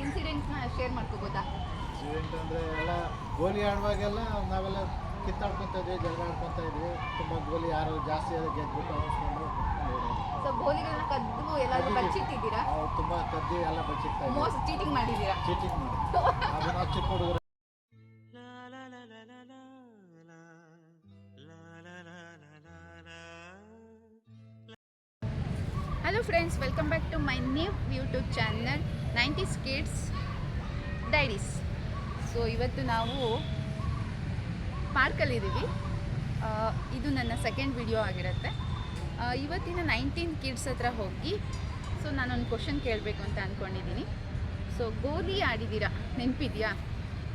ಇನ್ಸಿಡೆಂಟ್ನ share ಮಾಡ್ಕೋಬೋದಾ? Incident ಅಂದರೆ ಎಲ್ಲ ಗೋಲಿ ಆಡುವಾಗೆಲ್ಲ ನಾವೆಲ್ಲ ಕಿತ್ತಾಡ್ಕೊತಾ ಇದ್ವಿ, ಜಗಳ ಆಡ್ಕೊತಾ ಇದ್ವಿ. ತುಂಬ ಗೋಲಿ ಯಾರು ಜಾಸ್ತಿ ಗೆದ್ಬಿಟ್ಟು ಅನಿಸ್ಕೊಂಡು ಸೊ ಗೋಲಿಗಳನ್ನ ಕದ್ದು ಎಲ್ಲಾದ್ರೂ ಬಚ್ಚಿಟ್ಟಿದ್ದೀರಾ? ತುಂಬ ಕದ್ದಿ ಎಲ್ಲ ಬಚ್ಚಿಡ್ತಾ ಇದ್ವಿ. ಮೋಸ್ಟ್ ಚೀಟಿಂಗ್ ಮಾಡಿದ್ದೀರಾ? ಚೀಟಿಂಗ್ ಮಾಡಿ ಅದು ನಾವು ಚಿಕ್ಕ ಹುಡುಗರು. Hello friends, welcome back to my new YouTube channel 90s Kids diaries. So ಇವತ್ತು ನಾವು ಪಾರ್ಕಲ್ಲಿದ್ದೀವಿ. ಇದು ನನ್ನ ಸೆಕೆಂಡ್ ವಿಡಿಯೋ ಆಗಿರುತ್ತೆ. ಇವತ್ತಿನ 19 ಕಿಡ್ಸ್ ಹತ್ರ ಹೋಗಿ ಸೊ ನಾನೊಂದು ಕ್ವಶನ್ ಕೇಳಬೇಕು ಅಂತ ಅಂದ್ಕೊಂಡಿದ್ದೀನಿ. ಸೊ ಗೋಲಿ ಆಡಿದ್ದೀರಾ, ನೆನಪಿದೆಯಾ?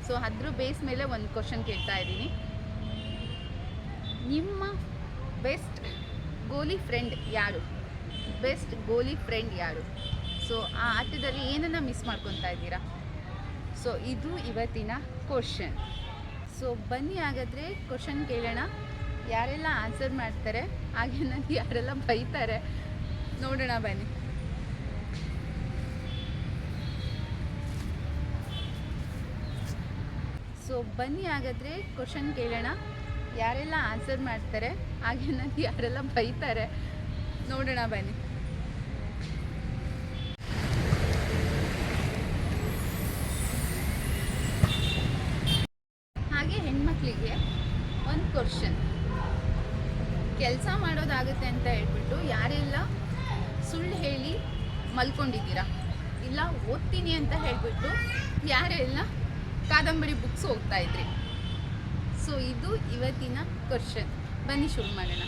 ಸೊ ಅದ್ರ ಬೇಸ್ ಮೇಲೆ ಒಂದು ಕ್ವಶನ್ ಕೇಳ್ತಾ ಇದ್ದೀನಿ. ನಿಮ್ಮ ಬೆಸ್ಟ್ ಗೋಲಿ ಫ್ರೆಂಡ್ ಯಾರು? ಬೆಸ್ಟ್ ಗೋಲಿ ಫ್ರೆಂಡ್ ಯಾರು? ಸೊ ಆ ಆಟದಲ್ಲಿ ಏನನ್ನು ಮಿಸ್ ಮಾಡ್ಕೊತಾ ಇದ್ದೀರಾ? ಸೊ ಇದು ಇವತ್ತಿನ ಕ್ವಶನ್. ಸೊ ಬನ್ನಿ ಹಾಗಾದರೆ ಕ್ವಶನ್ ಕೇಳೋಣ. ಯಾರೆಲ್ಲ ಆನ್ಸರ್ ಮಾಡ್ತಾರೆ ಹಾಗೆ ನನಗೆ ಯಾರೆಲ್ಲ ಬೈತಾರೆ ನೋಡೋಣ ಬನ್ನಿ. ಸೊ ಬನ್ನಿ ಹಾಗಾದರೆ ಕ್ವಶನ್ ಕೇಳೋಣ. ಯಾರೆಲ್ಲ ಆನ್ಸರ್ ಮಾಡ್ತಾರೆ ಹಾಗೆ ನನಗೆ ಯಾರೆಲ್ಲ ಬೈತಾರೆ ನೋಡೋಣ ಬನ್ನಿ. ಹಾಗೆ ಹೆಣ್ಮಕ್ಳಿಗೆ ಒಂದು ಕ್ವಶನ್. ಕೆಲಸ ಮಾಡೋದಾಗುತ್ತೆ ಅಂತ ಹೇಳ್ಬಿಟ್ಟು ಯಾರೆಲ್ಲ ಸುಳ್ಳು ಹೇಳಿ ಮಲ್ಕೊಂಡಿದ್ದೀರಾ? ಇಲ್ಲ ಓದ್ತೀನಿ ಅಂತ ಹೇಳ್ಬಿಟ್ಟು ಯಾರೆಲ್ಲ ಕಾದಂಬರಿ ಬುಕ್ಸ್ ಹೋಗ್ತಾ ಇದ್ರಿ? ಸೊ ಇದು ಇವತ್ತಿನ ಕ್ವಶನ್. ಬನ್ನಿ ಶುರು ಮಾಡೋಣ.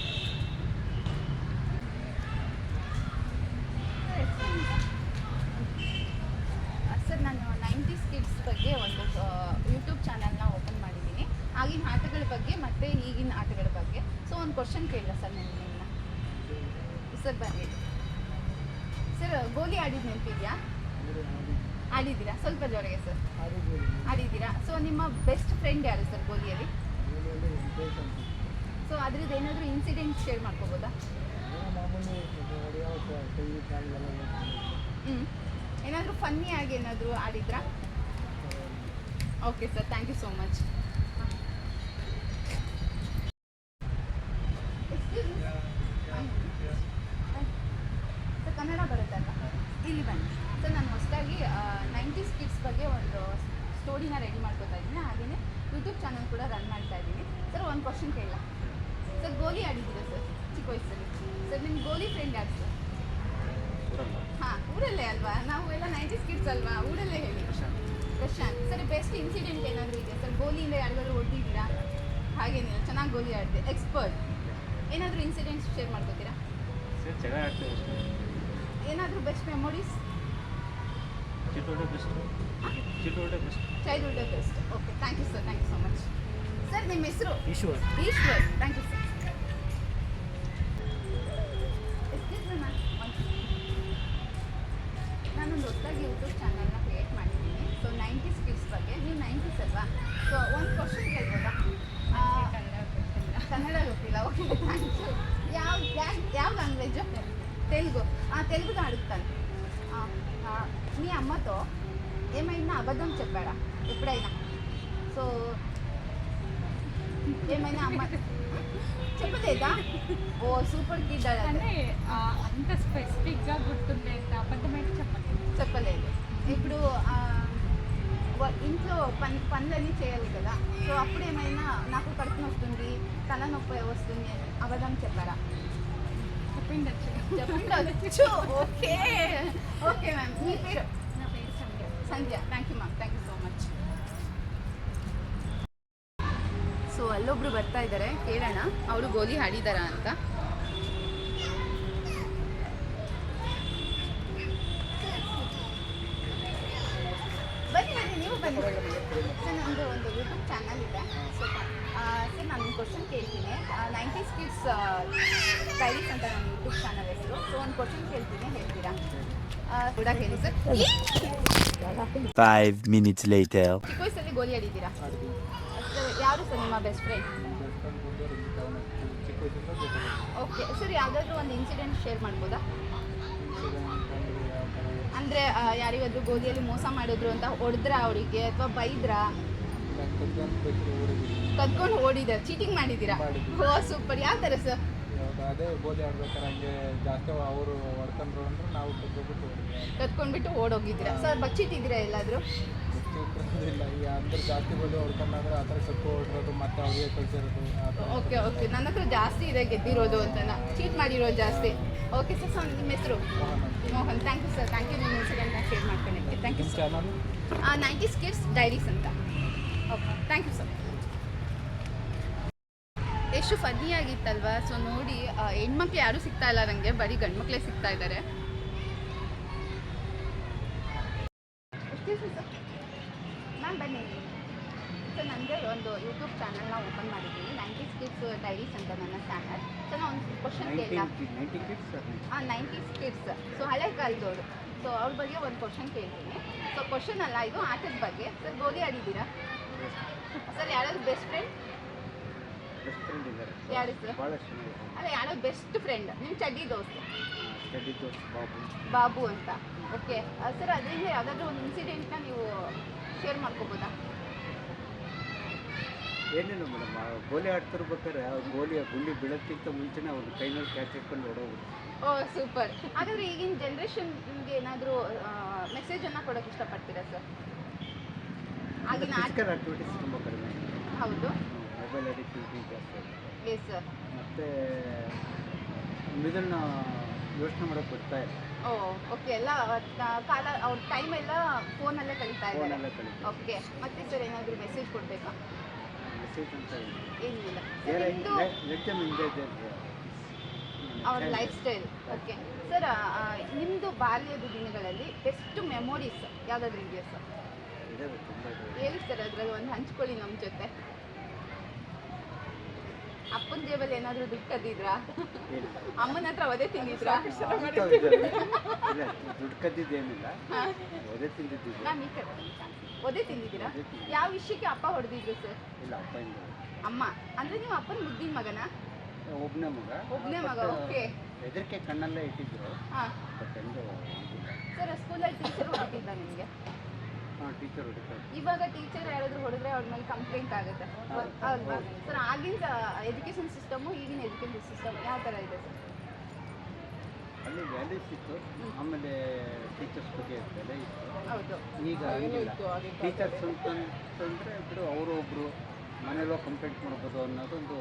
ಸರ್, ನಾನು 90s Kids ಬಗ್ಗೆ ಒಂದು ಯೂಟ್ಯೂಬ್ ಚಾನಲ್ನ ಓಪನ್ ಮಾಡಿದ್ದೀನಿ. ಆಗಿನ ಆಟಗಳ ಬಗ್ಗೆ ಮತ್ತು ಈಗಿನ ಆಟಗಳ ಬಗ್ಗೆ. ಸೊ ಒಂದು ಕ್ವಶನ್ ಕೇಳಿಲ್ಲ ಸರ್ ನಿಮ್ಮನ್ನ. ಸರ್ ಬನ್ನಿ ಸರ್, ಗೋಲಿ ಆಡಿದ್ದು ನೆನಪಿದೆಯಾ? ಆಡಿದ್ದೀರಾ? ಸ್ವಲ್ಪ ಜೋರಿಗೆ ಸರ್. ಆಡಿದ್ದೀರಾ? ಸೊ ನಿಮ್ಮ ಬೆಸ್ಟ್ ಫ್ರೆಂಡ್ ಯಾರು ಸರ್ ಗೋಲಿಯಲ್ಲಿ? ಸೊ ಅದ್ರದ್ದು ಏನಾದರೂ ಇನ್ಸಿಡೆಂಟ್ ಶೇರ್ ಮಾಡ್ಕೋಬೋದಾ? ಏನಾದರೂ ಫನ್ನಿ ಆಗಿ ಏನಾದರೂ ಆಡಿದ್ರಾ? Okay sir, thank you so much. Sir Kannada ಬರುತ್ತಲ್ಲ? ಇಲ್ಲಿ ಬನ್ನಿ ಸರ್. ನಾನು ಹೊಸದಾಗಿ 90s Kids ಬಗ್ಗೆ ಒಂದು ಸ್ಟೋರಿನ ರೆಡಿ ಮಾಡ್ಕೊತಾ ಇದ್ದೀನಿ. ಹಾಗೆಯೇ ಯೂಟ್ಯೂಬ್ ಚಾನಲ್ ಕೂಡ ರನ್ ಮಾಡ್ತಾ ಇದ್ದೀನಿ. ಸರ್ ಒಂದು ಕ್ವಶನ್ ಕೇಳಲ್ಲ ಸರ್? ಗೋಲಿ ಆಡಿದ್ದೀರಾ ಸರ್ ಚಿಕ್ಕ ವಯಸ್ಸಲ್ಲಿ? ಸರ್ ನಿಮ್ಮ ಗೋಲಿ ಫ್ರೆಂಡ್ ಯಾರು ಸರ್? ಹಾಂ, ಊರಲ್ಲೇ ಅಲ್ವಾ? ನಾವು ಎಲ್ಲ 90s Kids ಅಲ್ವಾ? ಊರಲ್ಲೇ ಹೇಳಿ. ಪ್ರಶಾಂತ್. ಸರ್ ಬೆಸ್ಟ್ ಇನ್ಸಿಡೆಂಟ್ ಏನಾದರೂ ಇದೆಯಾ ಸರ್? ಗೋಲಿಯಿಂದ ಯಾರಿಗಾದ್ರು ಹೊಡೆದಿದ್ದೀರಾ? ಹಾಗೇನಿಲ್ಲ, ಚೆನ್ನಾಗಿ ಗೋಲಿ ಆಡಿದೆ, ಎಕ್ಸ್ಪರ್ಟ್. ಏನಾದರೂ ಇನ್ಸಿಡೆಂಟ್ಸ್ ಶೇರ್ ಮಾಡ್ಕೋತೀರಾ? ಏನಾದರೂ best memories? Childhood best. Okay, thank you sir, thank you so much. Sir ನಿಮ್ಮ ಹೆಸರು? ಈಶ್ವರ್. Thank you sir. ನಾನೊಂದು ಹೊಸದಾಗಿ ಯೂಟ್ಯೂಬ್ ಚಾನಲ್ನ ಕ್ರಿಯೇಟ್ ಮಾಡಿದ್ದೀನಿ. ಸೊ 90s Kids ಬಗ್ಗೆ. ನೀವು 90s ಅಲ್ವಾ? ಸೊ ಒಂದು ಕ್ವಶನ್ ಕೇಳ್ಬೋದಾ? ಕನ್ನಡ ಗೊತ್ತಿಲ್ಲ. Okay, thank you. ಯಾವ ಲ್ಯಾಂಗ್ವೇಜು? తెలుగు. తెలుగులో అడుగుతాను. మీ అమ్మతో ఏమైనా అబద్ధం చెప్పాడా ఎప్పుడైనా? సో ఏమైనా అమ్మ చెప్పలేదా? ఓ సూపర్ కిడ్. అంటే అంత స్పెసిఫిక్గా గుర్తుండేది అబద్ధమైతే చెప్పలేదు. ఇప్పుడు ఇంట్లో పనులన్నీ చేయాలి కదా. సో అప్పుడు ఏమైనా నాకు కడుపు వస్తుంది, తలనొప్పి వస్తుంది అని అబద్ధం చెప్పారా? చెప్పిండొచ్చు. Okay okay ma'am. మీ పేరు? నా పేరు Sandhya. Thank you ma'am, thank you so much. So ಅಲ್ಲೊಬ್ರು ಬರ್ತಾ ಇದ್ದಾರೆ, ಕೇಳೋಣ ಅವರು ಗೋಲಿ ಆಡಿದಾರಾ ಅಂತ. ಬನ್ನಿ ಬನ್ನಿ, ನೀವು ಬನ್ನಿ ಸರ್. ನಮ್ಮದು ಒಂದು ಯೂಟ್ಯೂಬ್ ಚಾನಲ್ ಇದೆ. ಸೊ ಸರ್ ನಾನು ಕ್ವಶನ್ ಕೇಳ್ತೀನಿ. 90s Kids ಡೈರೀಸ್ ಅಂತ ನನ್ನ ಯೂಟ್ಯೂಬ್ ಚಾನಲ್ ಹೆಸರು. ಸೊ ಒಂದು ಕ್ವಶನ್ ಕೇಳ್ತೀನಿ, ಹೇಳ್ತೀರಾ? ಕೂಡ ಹೇಳಿ ಸರ್. 5 minutes later. ಚಿಕ್ಕ ವಯಸ್ಸಲ್ಲಿ ಗೋಲಿ ಆಡಿದ್ದೀರಾ? ಯಾರು ಸರ್ ನಿಮ್ಮ ಬೆಸ್ಟ್ ಫ್ರೆಂಡ್? ಓಕೆ ಸರ್, ಯಾವುದಾದ್ರೂ ಒಂದು ಇನ್ಸಿಡೆಂಟ್ ಶೇರ್ ಮಾಡ್ಬೋದಾ? ಅಂದರೆ ಯಾರಿಗಾದ್ರೂ ಗೋಲಿಯಲ್ಲಿ ಮೋಸ ಮಾಡಿದ್ರು ಅಂತ ಹೊಡೆದ್ರ ಅವರಿಗೆ ಅಥವಾ ಬೈದ್ರಾ? ಕದ್ಕೊಂಡು ಓಡಿದ್ದಾರೆ, ಚೀಟಿಂಗ್ ಮಾಡಿದ್ದೀರಾ? ಓ ಸೂಪರ್. ಯಾವ ಥರ ಸರ್? ಅದೇ ಗೋಲಿ ಆಡ್ಬೇಕಾರೆ ಹಂಗೆ ಜಾಸ್ತಿ ಅವರು ಹೊಡ್ಕೊಂಡ್ರು ಅಂದ್ರೆ ನಾವು ಕದ್ಕೊಂಡ್ಬಿಟ್ಟು ಓಡೋಗಿದ್ದೀರಾ ಸರ್? ಬಚ್ಚಿಟ್ಟಿದ್ದೀರಾ ಎಲ್ಲಾದರೂ? ಇಲ್ಲ, ಈ ಅಂದ್ರೆ ಜಾಸ್ತಿ ಗೋಲಿ ಹೊಡ್ಕೊಂಡಾದ್ರೆ ಆ ಥರ ಕಕ್ಕು ಹೊಡ್ರೋದು ಮತ್ತೆ ಅವ್ರಿಗೆ ಕಳ್ಸಿರೋದು. ಓಕೆ ಓಕೆ, ನನ್ನ ಹತ್ರ ಜಾಸ್ತಿ ಇದೆ ಗೆದ್ದಿರೋದು ಅಂತ, ಚೀಟ್ ಮಾಡಿರೋದು ಜಾಸ್ತಿ. Okay sir. ಸರ್ ನಿಮ್ಮ ಹೆಸರು? Mohan. Thank you sir, thank you. ನಿಮ್ಮ ಇನ್ಸಿಡೆಂಟ್ನ ಶೇರ್ ಮಾಡ್ಕೊಂಡಿದ್ದೆ. Thank you sir. 90s Kids Diaries ಅಂತ. Okay, thank you sir. ಎಷ್ಟು ಫನ್ನಿ ಆಗಿತ್ತಲ್ವಾ? ಸೊ ನೋಡಿ, ಹೆಣ್ಮಕ್ಳು ಯಾರೂ ಸಿಗ್ತಾ ಇಲ್ಲ ನನಗೆ, ಬರೀ ಗಂಡು ಮಕ್ಕಳೇ ಸಿಗ್ತಾ ಇದ್ದಾರೆ. ಮ್ಯಾಮ್ ಬನ್ನಿ ಸರ್. ನನಗೆ ಒಂದು ಯೂಟ್ಯೂಬ್ ಚಾನಲ್ನ ಓಪನ್ ಮಾಡಿದ್ದೀನಿ, 90s Kids Diaries ಅಂತ ನನ್ನ ಚಾನಲ್. ಸೊ ನಾನು ಒಂದು ಕ್ವಶನ್ ಕೇಳ. 90s Kids, ಸೊ ಹಳೆ ಕಾಲದವರು. ಸೊ ಅವ್ರ ಬಗ್ಗೆ ಒಂದು ಕ್ವಶನ್ ಕೇಳ್ತೀನಿ. ಸೊ ಕ್ವಶನ್ ಅಲ್ಲ, ಇದು ಆಟದ ಬಗ್ಗೆ. ಸರ್ ಗೋಲಿ ಆಡಿದ್ದೀರಾ ಸರ್? ಯಾರಾದ್ರು ಬೆಸ್ಟ್ ಫ್ರೆಂಡ್? ಯಾರು ಸರ್? ಅಲ್ಲ, ಯಾರೋ ಬೆಸ್ಟ್ ಫ್ರೆಂಡ್ ನಿಮ್ಮ ಚಡ್ಡಿ ದೋಸ್ತು? ಬಾಬು ಅಂತ. ಓಕೆ ಸರ್, ಅದರಿಂದ ಯಾವುದಾದ್ರೂ ಒಂದು ಇನ್ಸಿಡೆಂಟ್ನ ನೀವು ಶೇರ್ ಮಾಡ್ಕೋಬೋದಾ? ಏನೇನು ಮೇಡಮ್, ಗೋಲಿ ಆಡ್ತಿರ್ಬೇಕಾದ್ರೆ ಗೋಲಿಯ ಗುಂಡಿ ಬೀಳೋಕ್ಕಿಂತ ಮುಂಚೆನೇ ಅವ್ರು ಕೈನಲ್ಲಿ ಕ್ಯಾಚ್ ಇಟ್ಕೊಂಡು ಹೊಡೋಗ್ಬಿಟ್ಟು. ಓ ಸೂಪರ್. ಹಾಗಾದರೆ ಈಗಿನ ಜನ್ರೇಷನ್ಗೆ ಏನಾದರೂ ಮೆಸೇಜನ್ನು ಕೊಡೋಕ್ಕೆ ಇಷ್ಟಪಡ್ತೀರಾ ಸರ್? ಆಗಿನ ಫಿಸಿಕಲ್ ಆಕ್ಟಿವಿಟೀಸ್ ತುಂಬ ಕಡಿಮೆ. ಹೌದು. ಮೊಬೈಲ್ ಅಡಿಕ್ಟಿವಿಟಿ ಜಾಸ್ತಿ. Yes sir. ಮತ್ತು ಇದನ್ನು ಯೋಚನೆ ಮಾಡೋಕ್ಕೆ ಬರ್ತಾ ಇಲ್ಲ. ಓ ಓಕೆ. ಎಲ್ಲ ಕಾಲ ಅವ್ರ ಟೈಮ್ ಎಲ್ಲ ಫೋನಲ್ಲೇ ಕಳೀತಾ ಇದ್ದಾರೆ. ಫೋನಲ್ಲೇ ಕಲಿತಾರೆ. ಓಕೆ. ಮತ್ತೆ ಸರ್ ಏನಾದರೂ ಮೆಸೇಜ್ ಕೊಡಬೇಕಾ? ಮೆಸೇಜ್ ಅಂತ ಏನಿಲ್ಲ. ಲೆಟ್ ದೆಮ್ ಎಂಜಾಯ್ ದೇರ್ ಅವ್ರ ಲೈಫ್ ಸ್ಟೈಲ್. ಓಕೆ ಸರ್, ನಿಮ್ಮದು ಬಾಲ್ಯದ ದಿನಗಳಲ್ಲಿ ಬೆಸ್ಟ್ ಮೆಮೊರೀಸ್ ಯಾವುದಾದ್ರೂ ಇದೆಯಾ ಸರ್? ಇದಾವೆ, ತುಂಬ ಇದಾವೆ. ಹೇಳಿ ಸರ್, ಅದರಲ್ಲಿ ಒಂದು ಹಂಚ್ಕೊಳ್ಳಿ ನಮ್ಮ ಜೊತೆ. ಅಪ್ಪನ ಜೇಬಲ್ಲಿ ಏನಾದರೂ ದುಡ್ಡು ಕದ್ದಿದ್ರಾ? ಅಮ್ಮನ ಹತ್ರ ಒದೆ ತಿಂದಿದ್ರಾ? ಇಲ್ಲ, ದುಡ್ಡು ಕದ್ದಿದ್ದೇನಿಲ್ಲ, ಒದೆ ತಿಂದಿದ್ದಿದೆ. ಮ್ಯಾಮ್ ಈ ಕಡೆ ಒದೆ ತಿಂದಿದ್ದೀರಾ? ಯಾವ ವಿಷಯಕ್ಕೆ ಅಪ್ಪ ಹೊಡೆದಿದ್ರು ಸರ್? ಇಲ್ಲ, ಅಪ್ಪ ಇಂದ ಅಮ್ಮ. ಅಂದರೆ ನೀವು ಅಪ್ಪನ ಮುದ್ದಿನ ಮಗನಾ? ಒಬ್ಬನೇ ಮಗ. ಒಬ್ಬನೇ ಮಗ. ಓಕೆ. ಹೆದರಿಕೆ ಕಣ್ಣಲ್ಲೇ ಇಟ್ಟಿದ್ರು. ಹಾಂ ಬಟ್ ಎಂದು ಸರ್, ಸ್ಕೂಲಲ್ಲಿ ಟೀಚರ್ ಹೊಡಿತಿದ್ದ ನಿಮಗೆ? ಹಾಂ, ಟೀಚರ್ ಹೊಡಿತಾರೆ. ಇವಾಗ ಟೀಚರ್ ಯಾರಾದರೂ ಹೊಡೆದ್ರೆ ಅವ್ರ ಮೇಲೆ ಕಂಪ್ಲೇಂಟ್ ಆಗುತ್ತೆ ಅಲ್ವಾ ಸರ್? ಆಗಿನ ಎಜುಕೇಷನ್ ಸಿಸ್ಟಮು ಈಗಿನ ಎಜುಕೇಷನ್ ಸಿಸ್ಟಮ್ ಯಾವ ಥರ ಇದೆ ಸರ್? ಅಲ್ಲಿ ವ್ಯಾಲ್ಯೂಸ್ ಇತ್ತು, ಆಮೇಲೆ ಟೀಚರ್ಸ್ ಬಗ್ಗೆ ಬೆಲೆ ಇತ್ತು. ಹೌದು. ಈಗ ಹಂಗಿಲ್ಲ. ಟೀಚರ್ಸ್ ಅಂತಂದರೆ ಬಿಡು, ಅವರು ಒಬ್ಬರು ಮನೇಲೋ ಕಂಪ್ಲೇಂಟ್ ಮಾಡ್ಬೋದು ಅನ್ನೋದೊಂದು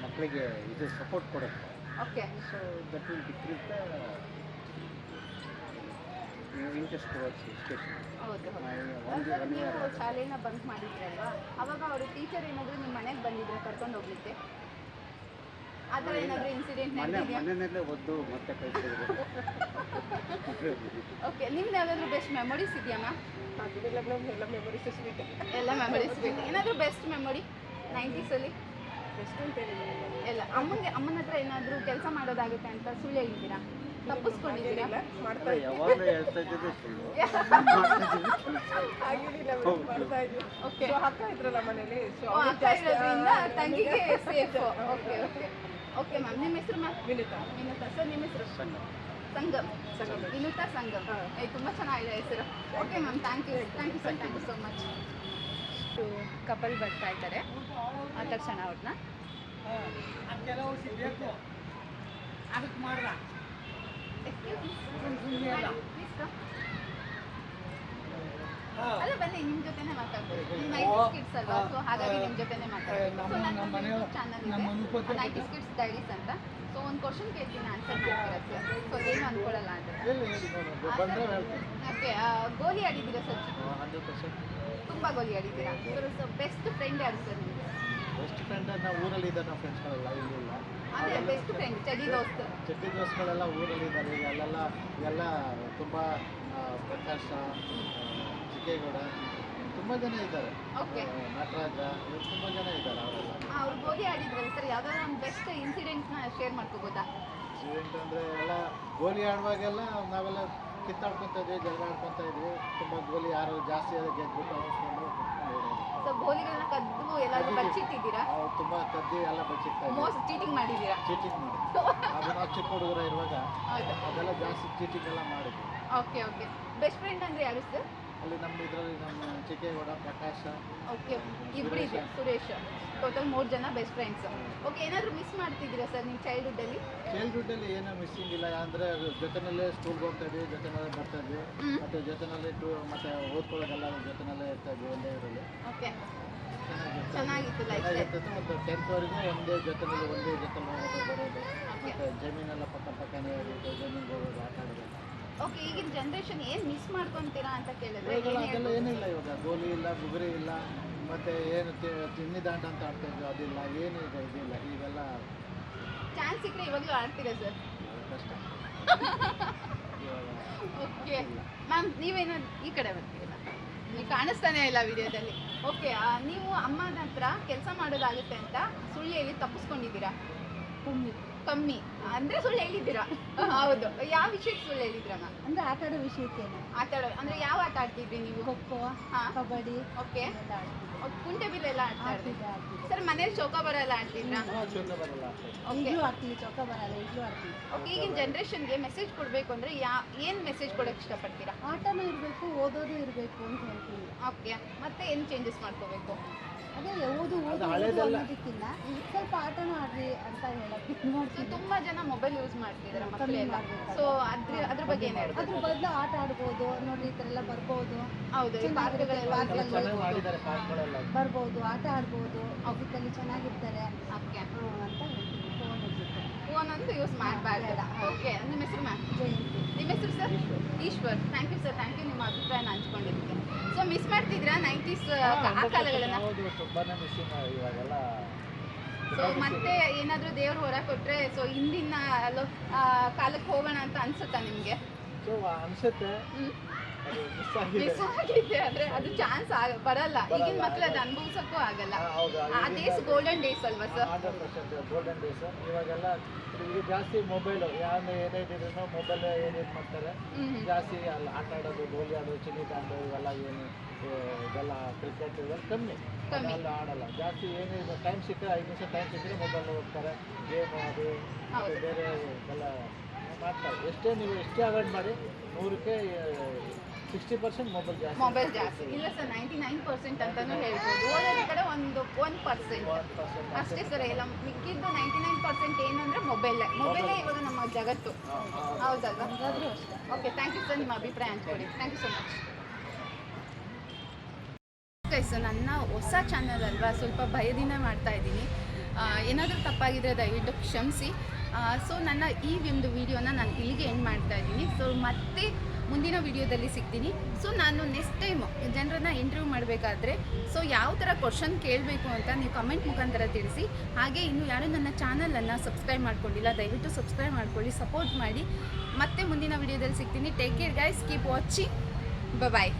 ಮಕ್ಕಳಿಗೆ ಇದು ಸಪೋರ್ಟ್ ಕೊಡುತ್ತೆ. Okay. So that will decrease the interest towards education. ಹೌದು ಹೌದು ಸರ್. ನೀವು ಶಾಲೆನ ಬಂಕ್ ಮಾಡಿದ್ರಲ್ವಾ, ಅವಾಗ ಅವರು ಟೀಚರ್ ಏನಾದರೂ ನಿಮ್ಮ ಮನೆಗೆ ಬಂದಿದ್ರೆ ಕರ್ಕೊಂಡು ಹೋಗ್ಲಿಕ್ಕೆ? ಆ ಥರ ಏನಾದರೂ ಇನ್ಸಿಡೆಂಟ್ ನಡೆದಿದೆಯಾ? ಮನೆಯಲ್ಲೇ ಓದ್ದು ಮತ್ತೆ ಕಳಿಸಿದ್ರು. ಓಕೆ. ನಿಮ್ದು ಯಾವುದಾದ್ರೂ ಬೆಸ್ಟ್ ಮೆಮೊರೀಸ್ ಇದೆಯಾ ಮ್ಯಾಮ್? ಎಲ್ಲ ಮೆಮೊರೀಸ್ ಸ್ವೀಟ್. ಎಲ್ಲ ಮೆಮೊರೀಸ್ ಬೇಕು. ಏನಾದರೂ ಬೆಸ್ಟ್ ಮೆಮೊರಿ 90sಲ್ಲಿ? ಬೆಸ್ಟ್ ಅಂತ ಎಲ್ಲ ಅಮ್ಮನ ಹತ್ರ ಏನಾದರೂ ಕೆಲಸ ಮಾಡೋದಾಗುತ್ತೆ ಅಂತ ಸುಳ್ಳು ಹೇಳಿದ್ದೀರಾ? ತಪ್ಪಿಸ್ಕೊಂಡಿದ್ದೀರಾ? ಯಾವಾಗಲೂ ಹೇಳ್ತಾ ಇದ್ದಿದ್ದು ಸುಳ್ಳು. ಓಕೆ. ಅಕ್ಕ ಇದ್ರಲ್ಲ ಮನೇಲಿ, ಅಕ್ಕ ಇರೋದ್ರಿಂದ ತಂಗಿಗೆ safe. Okay okay okay ma'am. ನಿಮ್ಮ ಹೆಸರು ಮ್ಯಾಮ್? ವಿನುತಾ. ವಿನುತಾ ಸರ್. ನಿಮ್ಮ ಹೆಸರು? ಸಂಗಮ್. ವಿನುತಾ ಸಂಗಮ್. ತುಂಬ ಚೆನ್ನಾಗಿದೆ ಹೆಸರು. Okay ma'am, thank you sir, thank you so much. Couple ಬರ್ತಾ ಇದ್ದಾರೆ, ಮಾತಾಡ್ಸೋಣ ಅವ್ರನ್ನ. ಅಲ್ಲ ಬನ್ನಿ, ನಿಮ್ಮ ಜೊತೆನೇ ಮಾತಾಡ್ಬೋದು. ನೀವು 90s Kids ಅಲ್ವಾ, ಸೊ ಹಾಗಾಗಿ ನಿಮ್ಮ ಜೊತೆನೇ ಮಾತಾಡ್ಬೋದು. ಸೊ ನನ್ನ ಯೂಟ್ಯೂಬ್ ಚಾನಲ್ ಇದೆ, 90s Kids Diaries ಅಂತ. ಸೊ ಒಂದು ಕ್ವಶನ್ ಕೇಳ್ತೀನಿ, ಆನ್ಸರ್ ಮಾಡ್ತೀರಾ ಸರ್? ಸೊ ಏನು ಅಂದ್ಕೊಳ್ಳಲ್ಲ ಅಂದರೆ. ಓಕೆ. ಗೋಲಿ ಆಡಿದ್ದೀರಾ ಸರ್? 100%. ತುಂಬ ಗೋಲಿ ಆಡಿದ್ದೀರಾ ಸರ್? ಸೊ ಬೆಸ್ಟ್ ಫ್ರೆಂಡ್ ಯಾರು ಸರ್ ನಿಮಗೆ? ಬೆಸ್ಟ್ ಫ್ರೆಂಡ್ ನಾವು ಊರಲ್ಲಿ ಇದ್ದಾರೆ, ನಾವು ಫ್ರೆಂಡ್ಸ್ಗಳೆಲ್ಲ ಇಲ್ಲಿಲ್ಲ. ಅದೇ ಬೆಸ್ಟ್ ಫ್ರೆಂಡ್, ಚಡ್ಡಿ ದೋಸ್ತು. ಚಡ್ಡಿ ದೋಸ್ಗಳೆಲ್ಲ ಊರಲ್ಲಿ ಇದ್ದಾರೆ. ಎಲ್ಲ ತುಂಬ ಪ್ರಕಾಶ, ಚಿಕ್ಕೇಗೌಡ, ತುಂಬ ಜನ ಇದ್ದಾರೆ. ಓಕೆ. ನಟರಾಜ, ಇವ್ರು ತುಂಬ ಜನ ಇದ್ದಾರೆ. ಅವರೆಲ್ಲ ಅವ್ರು ಗೋಲಿ ಆಡಿದ್ರಲ್ಲ ಸರ್, ಯಾವುದಾದ್ರು ಒಂದು ಬೆಸ್ಟ್ ಇನ್ಸಿಡೆಂಟ್ನ ಶೇರ್ ಮಾಡ್ಕೋಬೋದಾ? ಇನ್ಸಿಡೆಂಟ್ ಅಂದರೆ ಎಲ್ಲ ಗೋಲಿ ಆಡುವಾಗೆಲ್ಲ ನಾವೆಲ್ಲ ಕಿತ್ತಾಡ್ಕೊತಾ ಇದ್ವಿ, ಜಗಳ ಆಡ್ಕೊತಾ ಇದ್ವಿ. ತುಂಬ ಗೋಲಿ ಯಾರು ಜಾಸ್ತಿ ಗೆದ್ಬಿಟ್ಟು ಅನಿಸ್ಕೊಂಡು ಸೊ ಗೋಲಿಗಳನ್ನ ಕದ್ದು ಎಲ್ಲಾದ್ರೂ ಬಚ್ಚಿಟ್ಟಿದ್ದೀರಾ? ತುಂಬ ಕದ್ದಿ ಎಲ್ಲ ಬಚ್ಚಿಡ್ತಾ ಇದ್ವಿ. ಮೋಸ್ಟ್ ಚೀಟಿಂಗ್ ಮಾಡಿದ್ದೀರಾ? ಚೀಟಿಂಗ್ ಮಾಡಿ ಅದು ನಾವು ಚಿಕ್ಕ ಹುಡುಗರ ಇರುವಾಗ ಹೌದು. ಅದೆಲ್ಲ ಜಾಸ್ತಿ ಚೀಟಿಂಗ್ ಎಲ್ಲ ಮಾಡಿದ್ವಿ. ಓಕೆ ಓಕೆ ಬೆಸ್ಟ್ ಫ್ರೆಂಡ್ ಅಂದರೆ ಯಾರು ಸರ್? ಅಲ್ಲಿ ಇದರಲ್ಲಿ ನಮ್ಮ ಚಿಕ್ಕೇಗೌಡ, ಪ್ರಕಾಶ, ಓಕೆ ಇಬ್ಬರಿದೆ, ಸುರೇಶ್, ಟೋಟಲ್ 3 ಜನ ಬೆಸ್ಟ್ ಫ್ರೆಂಡ್ಸ್. ಓಕೆ ಏನಾದರೂ ಮಿಸ್ ಮಾಡ್ತಿದ್ದೀರಾ ಸರ್ ನಿಮ್ಮ ಚೈಲ್ಡ್ಹುಡ್ಡಲ್ಲಿ? ಚೈಲ್ಡ್ಹುಡ್ಡಲ್ಲಿ ಏನೂ ಮಿಸ್ಸಿಂಗ್ ಇಲ್ಲ. ಅಂದರೆ ಜೊತೆನಲ್ಲೇ ಸ್ಕೂಲ್ಗೆ ಹೋಗ್ತಾ ಇದ್ವಿ, ಜೊತೆನಲ್ಲೇ ಬರ್ತಾ ಇದ್ವಿ, ಮತ್ತು ಜೊತೆನಲ್ಲೇ ಮತ್ತೆ ಓದ್ಕೊಳ್ಳೋದೆಲ್ಲ ಜೊತೆನಲ್ಲೇ ಇರ್ತಾ ಇದ್ವಿ ಒಂದೇ ಊರಲ್ಲಿ. ಓಕೆ ಚೆನ್ನಾಗಿತ್ತು ಲೈಫ್ ಚೆನ್ನಾಗಿರ್ತಿತ್ತು. ಮತ್ತು 10th ವರೆಗೂ ಒಂದೇ ಜೊತೆಲಿ ಹೋಗೋದು ಬರೋದು, ಮತ್ತು ಜಮೀನೆಲ್ಲ ಪಕ್ಕನೇ ಇರುತ್ತೆ, ಜಮೀನಿಗೆ ಹೋಗೋದು, ಆಟ ಆಡೋದು. ಓಕೆ ಈಗಿನ ಜನ್ರೇಷನ್ ಏನು ಮಿಸ್ ಮಾಡ್ಕೊತೀರಾ ಅಂತ ಕೇಳಿದ್ರೆ ಇವಾಗೆಲ್ಲ ಅದೆಲ್ಲ ಏನಿಲ್ಲ. ಇವಾಗ ಗೋಲಿ ಇಲ್ಲ, ಬುಗುರಿ ಇಲ್ಲ, ಮತ್ತು ಏನು ತಿನ್ನಿ ದಾಂಡ ಅಂತ ಆಡ್ತಾ ಇದ್ವಿ, ಅದಿಲ್ಲ, ಏನು ಇದಿಲ್ಲ. ಈಗೆಲ್ಲ ಚಾನ್ಸ್ ಸಿಕ್ಕರೆ ಇವಾಗಲೂ ಆಡ್ತೀರಾ ಸರ್? ಕಷ್ಟ. ಇವಾಗ ಓಕೆ ಮ್ಯಾಮ್ ನೀವೇನಾದ್ರು ಈ ಕಡೆ ಬರ್ತೀರಾ? ನೀವು ಕಾಣಿಸ್ತಾನೆ ಇಲ್ಲ ವಿಡಿಯೋದಲ್ಲಿ. ಓಕೆ ನೀವು ಅಮ್ಮನ ಹತ್ರ ಕೆಲಸ ಮಾಡೋದಾಗುತ್ತೆ ಅಂತ ಸುಳ್ಳು ಹೇಳಿ ತಪ್ಪಿಸ್ಕೊಂಡಿದ್ದೀರಾ? ಕಮ್ಮಿ ಅಂದರೆ ಸುಳ್ಳು ಹೇಳಿದ್ದೀರಾ? ಹೌದು. ಯಾವ ವಿಷಯಕ್ಕೆ ಸುಳ್ಳು ಹೇಳಿದ್ರಮ್ಮ? ಅಂದ್ರೆ ಆಟ ಆಡೋ ವಿಷಯಕ್ಕೆ. ಆಟ ಆಡೋ ಅಂದರೆ ಯಾವ ಆಟ ಆಡ್ತಿದ್ರಿ ನೀವು? ಖೋಖೋ, ಹಾಂ ಕಬಡ್ಡಿ ಓಕೆ ಎಲ್ಲ ಆಡ್ತಿದ್ದೆ. ಕುಂಟೆ ಬಿಲ್ಲೆ ಎಲ್ಲ ಆಡ್ತಾ ಇದ್ರಿ? ಆಡ್ತಿದ್ದೆ. ಸರ್ ಮನೇಲಿ ಚೌಕಾಬಾರ ಎಲ್ಲ ಆಡ್ತಿದ್ರಾ? ಚೌಕ ಬರಲ್ಲ. ಓಕೆ ಈಗಲೂ ಆಡ್ತೀವಿ, ಚೌಕ ಬರಲ್ಲ, ಈಗಲೂ ಆಡ್ತೀವಿ. ಓಕೆ ಈಗಿನ ಜನ್ರೇಷನ್ಗೆ ಮೆಸೇಜ್ ಕೊಡಬೇಕು ಅಂದರೆ ಏನು ಮೆಸೇಜ್ ಕೊಡೋಕ್ಕೆ ಇಷ್ಟಪಡ್ತೀರಾ? ಆಟನೂ ಇರಬೇಕು, ಓದೋದು ಇರಬೇಕು ಅಂತ ಹೇಳ್ತೀವಿ. ಓಕೆ ಮತ್ತೆ ಏನು ಚೇಂಜಸ್ ಮಾಡ್ಕೋಬೇಕು? ಅದೇ ಓದು ಹಳೆದೆಲ್ಲ. ಅನ್ನೋದಕ್ಕಿಂತ ಸ್ವಲ್ಪ ಆಟನೂ ಆಡ್ರಿ ಅಂತ ಹೇಳಕ್ಕೆ ಸೊ ನೋಡ್ತೀವಿ. ತುಂಬಾ ಜನ ಮೊಬೈಲ್ ಯೂಸ್ ಮಾಡ್ತಿದ್ದಾರೆ ಕಮ್ಮಿ ಮಕ್ಕಳೆಲ್ಲ. ಮಾಡ್ಬೇಕು. ಸೊ ಅದ್ರ ಬಗ್ಗೆ ಏನು ಹೇಳ್ಬೋದು? ಅದ್ರ ಬದಲು ಆಟ ಆಡ್ಬೋದು, ನೋಡ್ರಿ ಈ ಥರ ಎಲ್ಲ ಬರ್ಬೋದು, ಹೌದು ಈ ಪಾರ್ಕ್ಗಳೆಲ್ಲ ಚೆನ್ನಾಗಿ ಮಾಡಿದ್ದಾರೆ ಪಾರ್ಕ್ಗಳೆಲ್ಲ. ಬರ್ಬೋದು, ಆಟ ಆಡ್ಬೋದು, ಫಿಸಿಕಲಿ ಚೆನ್ನಾಗಿರ್ತಾರೆ ಓಕೆ ಅಂತ ಹೇಳ್ತೀವಿ. ಫೋನ್ ಇರುತ್ತೆ. ಫೋನ್ ಒಂದು ಯೂಸ್ ಮಾಡಬಾರ್ದು. ಓಕೆ ನಿಮ್ಮ ಹೆಸರು ಮ್ಯಾಮ್? ಜಯಂತಿ. ನಿಮ್ಮ ಹೆಸರು sir? Eshwar. Thank you sir, thank you ನಿಮ್ಮ ಅಭಿಪ್ರಾಯನ ಹಂಚ್ಕೊಂಡಿದ್ದಕ್ಕೆ. ಸೊ ಮಿಸ್ ಮಾಡ್ತಿದ್ರಾ 90s ಆ ಕಾಲಗಳನ್ನ? ಹೌದು, ತುಂಬಾನೇ ಮಿಸ್ಸಿಂಗ್ ಇವಾಗೆಲ್ಲ. ಸೊ ಮತ್ತೆ ಏನಾದರೂ ದೇವ್ರು ಹೊರ ಕೊಟ್ಟರೆ ಸೊ ಹಿಂದಿನ ಕಾಲಕ್ಕೆ ಹೋಗೋಣ ಅಂತ ಅನ್ಸುತ್ತಾ ನಿಮಗೆ? ಸೊ ಅನ್ಸುತ್ತೆ ಅದು ಮಿಸ್ ಆಗಿದೆ. ಮಿಸ್ ಆಗಿದೆ ಅಂದರೆ ಅದು ಚಾನ್ಸ್ ಬರಲ್ಲ. ಈಗಿನ ಮಕ್ಕಳು ಅದು ಅನುಭವಿಸೋಕ್ಕೂ ಆಗಲ್ಲ. ಹೌದು, ಆ ಡೇಸ್ ಗೋಲ್ಡನ್ ಡೇಸ್ ಅಲ್ವಾ ಸರ್? 100% golden days. ಇವಾಗೆಲ್ಲ ಈಗ ಜಾಸ್ತಿ ಮೊಬೈಲು, ಯಾರು ಏನೇ ಇದ್ರೂ ಮೊಬೈಲ್ ಏನೇನು ಮಾಡ್ತಾರೆ, ಜಾಸ್ತಿ ಅಲ್ಲಿ ಆಟ ಆಡೋದು, ಗೋಲಿ ಆಡೋದು, ಚಿನ್ನಿ ದಾಂಡು ಇವೆಲ್ಲ ಏನು ಇದೆಲ್ಲ ಕ್ರಿಕೆಟ್ ಇವೆಲ್ಲ ಕಮ್ಮಿ ಎಲ್ಲ ಆಡಲ್ಲ. ಜಾಸ್ತಿ ಏನಿದೆ ಟೈಮ್ ಸಿಕ್ಕರೆ 5 ನಿಮಿಷ ಟೈಮ್ ಸಿಕ್ಕರೆ ಮೊಬೈಲ್ ಹೋಗ್ತಾರೆ, ಗೇಮು ಅದು ಮತ್ತು ಬೇರೆ ಎಲ್ಲ ಮಾಡ್ತಾರೆ. ಎಷ್ಟೇ ಅವಾಯ್ಡ್ ಮಾಡಿ 100ಕ್ಕೆ 60% ಮೊಬೈಲ್ ಜಾಸ್ತಿ. ಇಲ್ಲ ಸರ್ 99% ಅಂತಾನೂ ಹೇಳ್ಬೋದು. ಓದೋದ್ರ ಕಡೆ 1% ಅಷ್ಟೇ ಸರ್. ಎಲ್ಲ ಮಿಕ್ಕಿದ್ದು 99% ಏನಂದ್ರೆ ಮೊಬೈಲೇ ಇವಾಗ ನಮ್ಮ ಜಗತ್ತು. ಹೌದಲ್ವಾ? ಓಕೆ ಥ್ಯಾಂಕ್ ಯು ಸರ್, ನಿಮ್ಮ ಅಭಿಪ್ರಾಯ ಹಂಚ್ಕೊಡಿ. Thank you so much. Okay sir, ನನ್ನ ಹೊಸ ಚಾನಲ್ ಅಲ್ವಾ, ಸ್ವಲ್ಪ ಭಯದಿಂದ ಮಾಡ್ತಾ ಇದ್ದೀನಿ. ಏನಾದರೂ ತಪ್ಪಾಗಿದ್ರೆ ದಯವಿಟ್ಟು ಕ್ಷಮಿಸಿ. ಸೊ ನನ್ನ ಈ ಒಂದು ವಿಡಿಯೋನ ನಾನು ಇಲ್ಲಿಗೆ ಎಂಡ್ ಮಾಡ್ತಾ ಇದ್ದೀನಿ. ಸೊ ಮತ್ತೆ ಮುಂದಿನ ವಿಡಿಯೋದಲ್ಲಿ ಸಿಗ್ತೀನಿ. ಸೊ ನಾನು ನೆಕ್ಸ್ಟ್ ಟೈಮ್ ಜನರನ್ನ ಇಂಟರ್ವ್ಯೂ ಮಾಡಬೇಕಾದ್ರೆ ಸೊ ಯಾವ ಥರ ಕ್ವಶನ್ ಕೇಳಬೇಕು ಅಂತ ನೀವು ಕಮೆಂಟ್ ಮುಖಾಂತರ ತಿಳಿಸಿ. ಹಾಗೆ ಇನ್ನು ಯಾರು ನನ್ನ ಚಾನಲನ್ನು ಸಬ್ಸ್ಕ್ರೈಬ್ ಮಾಡ್ಕೊಂಡಿಲ್ಲ ದಯವಿಟ್ಟು ಸಬ್ಸ್ಕ್ರೈಬ್ ಮಾಡ್ಕೊಳ್ಳಿ, ಸಪೋರ್ಟ್ ಮಾಡಿ. ಮತ್ತೆ ಮುಂದಿನ ವಿಡಿಯೋದಲ್ಲಿ ಸಿಗ್ತೀನಿ. Take care guys, keep watching, ಬಾಯ್.